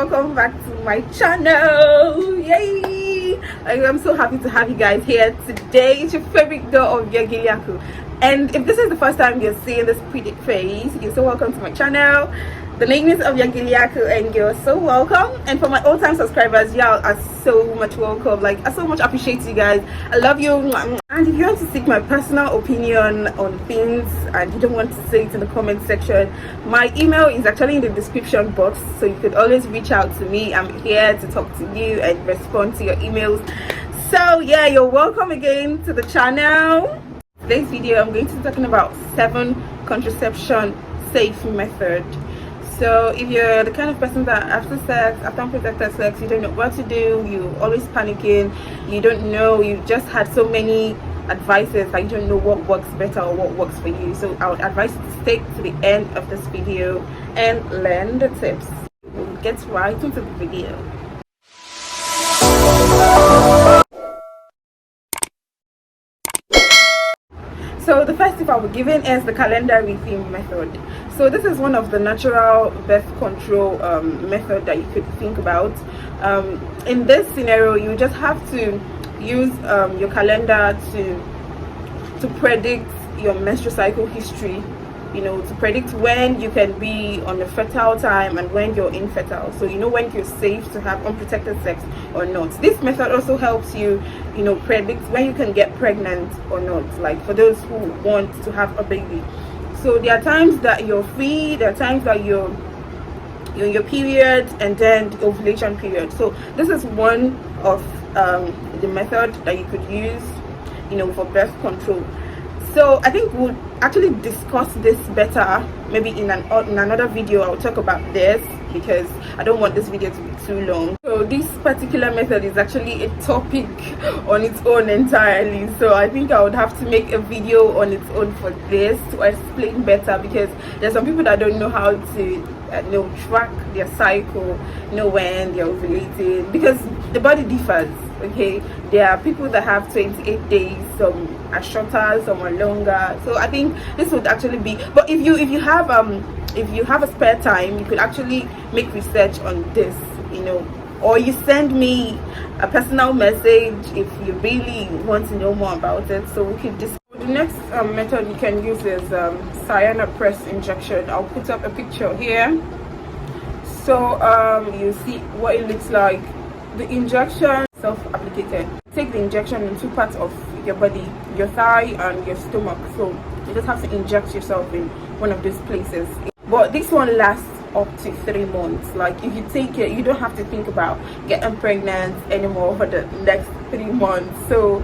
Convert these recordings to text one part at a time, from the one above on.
welcome back to my channel. Yay! I'm so happy to have you guys here today. It's your favorite girl of Yagiliaku, and if this is the first time you're seeing this pretty face, you're so welcome to my channel. The name is of Yagiliaku, and you're so welcome. And for my old-time subscribers, y'all are so much welcome. Like, I so much appreciate you guys. I love you. And if you want to seek my personal opinion on things and you don't want to say it in the comment section, my email is actually in the description box, so you could always reach out to me. I'm here to talk to you and respond to your emails. So yeah, you're welcome again to the channel. Today's video, I'm going to be talking about 7 contraception safe methods. So if you're the kind of person that after unprotected sex, you don't know what to do, you're always panicking, you don't know, you just had so many advices that you don't know what works better or what works for you. So I would advise you to stay to the end of this video and learn the tips. We'll get right into the video. So the first tip I will be giving is the calendar rhythm method. So this is one of the natural birth control method that you could think about. In this scenario, you just have to use your calendar to predict your menstrual cycle history, you know, to predict when you can be on the fertile time and when you're infertile, so you know when you're safe to have unprotected sex or not. This method also helps you, you know, predict when you can get pregnant or not, like for those who want to have a baby. So there are times that you're free, there are times that you're in your period, and then the ovulation period. So this is one of the method that you could use, you know, for birth control. So I think we'll actually discuss this better maybe in another video. I'll talk about this because I don't want this video to be too long. So this particular method is actually a topic on its own entirely, so I think I would have to make a video on its own for this to explain better, because there's some people that don't know how to you know, track their cycle, know when they're ovulating, because the body differs. Okay, there are people that have 28 days, some are shorter, some are longer. So I think this would actually be, but if you have a spare time, you could actually make research on this, you know, or you send me a personal message if you really want to know more about it, so we could discuss. The next method you can use is Cyanopress injection. I'll put up a picture here, so you see what it looks like. The injection self-applicated. Take the injection in 2 parts of your body, your thigh and your stomach. So you just have to inject yourself in one of these places. But this one lasts up to 3 months. Like, if you take it, you don't have to think about getting pregnant anymore for the next 3 months. So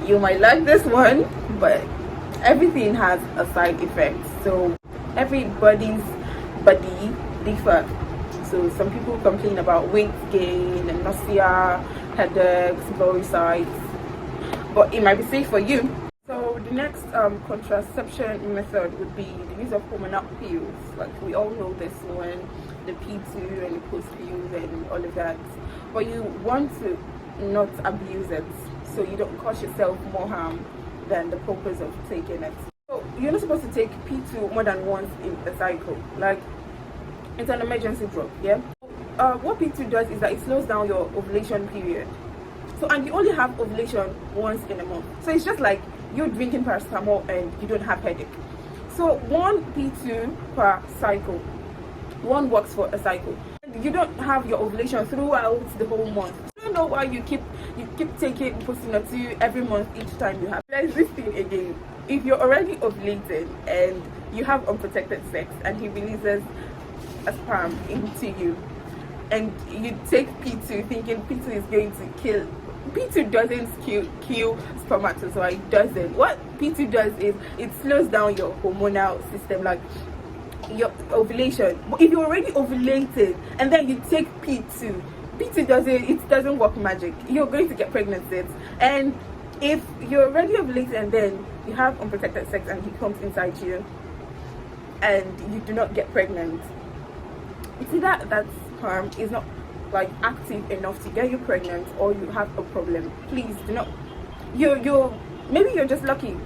you might like this one, but everything has a side effect. So everybody's body differs. So some people complain about weight gain and nausea, headaches, blurry sights, but it might be safe for you. So the next contraception method would be the use of hormonal pills. Like, we all know this one, the P2 and the post pills and all of that. But you want to not abuse it, so you don't cause yourself more harm than the purpose of taking it. So you're not supposed to take P2 more than once in a cycle. Like, it's an emergency drug, yeah. What P2 does is that it slows down your ovulation period. So, and you only have ovulation once in a month. So it's just like you're drinking paracetamol and you don't have headache. So 1 P2 per cycle. 1 works for a cycle. And you don't have your ovulation throughout the whole month. I don't know why you keep taking Postinor every month each time you have. There's this thing again. If you're already ovulating and you have unprotected sex and he releases a sperm into you, and you take P2 thinking P2 is going to kill. P2 doesn't kill spermatozoa. It doesn't. What P2 does is it slows down your hormonal system, like your ovulation. But if you're already ovulated and then you take P2 doesn't work magic. You're going to get pregnant. And if you're already ovulated and then you have unprotected sex and he comes inside you and you do not get pregnant, it's either that sperm is not like active enough to get you pregnant, or you have a problem. Please do not. Maybe you're just lucky,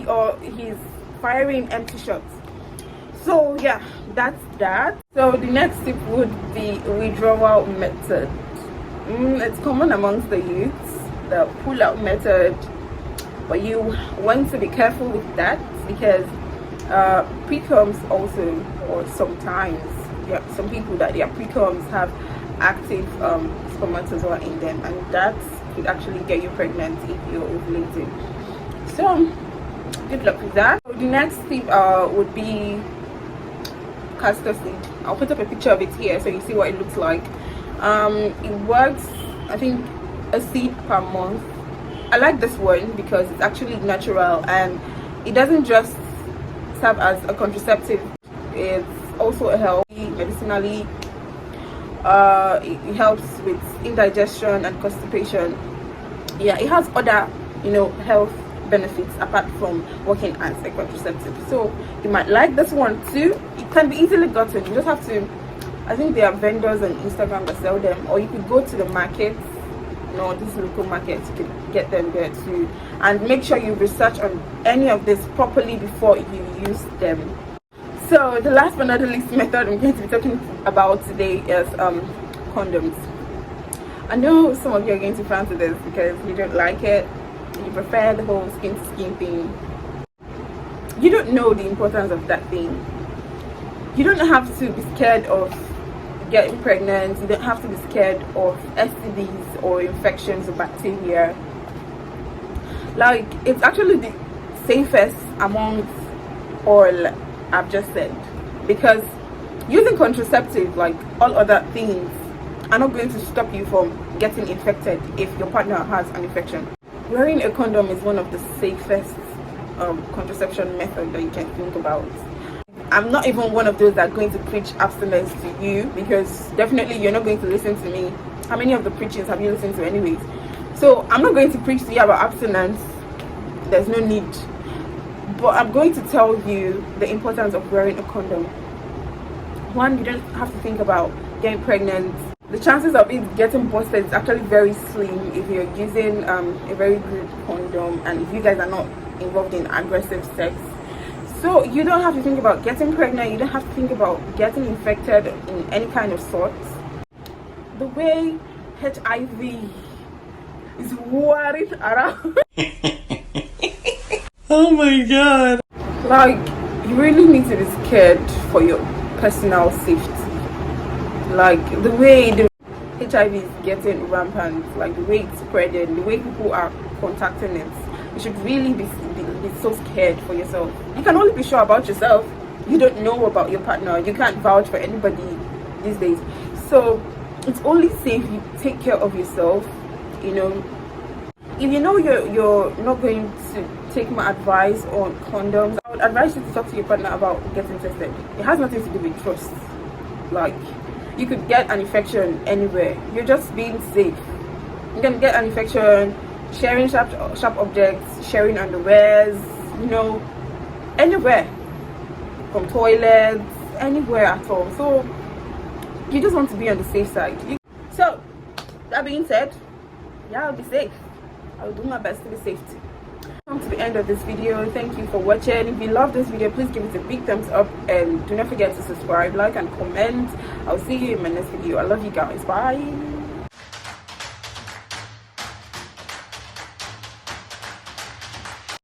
or he's firing empty shots. So So yeah, that's that. So the next tip would be withdrawal method. It's common amongst the youths, the pull-out method, but you want to be careful with that because precoms also, or sometimes, yeah, some people that their precoms have active spermatozoa in them, and that could actually get you pregnant if you're ovulating. So good luck with that. So the next tip would be castor seed. I'll put up a picture of it here so you see what it looks like. It works, I think, a seed per month. I like this one because it's actually natural and it doesn't just serve as a contraceptive, it's also a healthy medicinally. It helps with indigestion and constipation. Yeah, it has other, health benefits apart from working as a contraceptive. So you might like this one too. It can be easily gotten. You just have to, I think there are vendors on Instagram that sell them, or you could go to the markets, these local markets, you can get them there too. And make sure you research on any of this properly before you use them. So the last but not the least method I'm going to be talking about today is condoms. I know some of you are going to fancy this because you don't like it. You prefer the whole skin to skin thing. You don't know the importance of that thing. You don't have to be scared of getting pregnant. You don't have to be scared of STDs or infections or bacteria. Like, it's actually the safest amongst all I've just said, because using contraceptive, like all other things, are not going to stop you from getting infected if your partner has an infection. Wearing a condom is one of the safest contraception methods that you can think about. I'm not even one of those that are going to preach abstinence to you, because definitely you're not going to listen to me. How many of the preachings have you listened to anyways? So I'm not going to preach to you about abstinence. There's no need. But I'm going to tell you the importance of wearing a condom. One, you don't have to think about getting pregnant. The chances of it getting busted is actually very slim if you're using a very good condom and if you guys are not involved in aggressive sex. So you don't have to think about getting pregnant. You don't have to think about getting infected in any kind of sort. The way HIV is worried around. Oh my god. Like, you really need to be scared for your personal safety. Like, the way the HIV is getting rampant, like the way it's spreading, the way people are contacting it, you should really be so scared for yourself. You can only be sure about yourself. You don't know about your partner. You can't vouch for anybody these days. So it's only safe you take care of yourself. If you know you're not going to take my advice on condoms, I would advise you to talk to your partner about getting tested. It has nothing to do with trust. Like, you could get an infection anywhere. You're just being safe. You can get an infection sharing sharp objects, sharing underwears, anywhere, from toilets, anywhere at all. So you just want to be on the safe side. So that being said, yeah, I'll be safe. I'll do my best to be safe too. Come to the end of this video. Thank you for watching. If you love this video, please give it a big thumbs up and do not forget to subscribe, like and comment. I'll see you in my next video. I love you guys. Bye.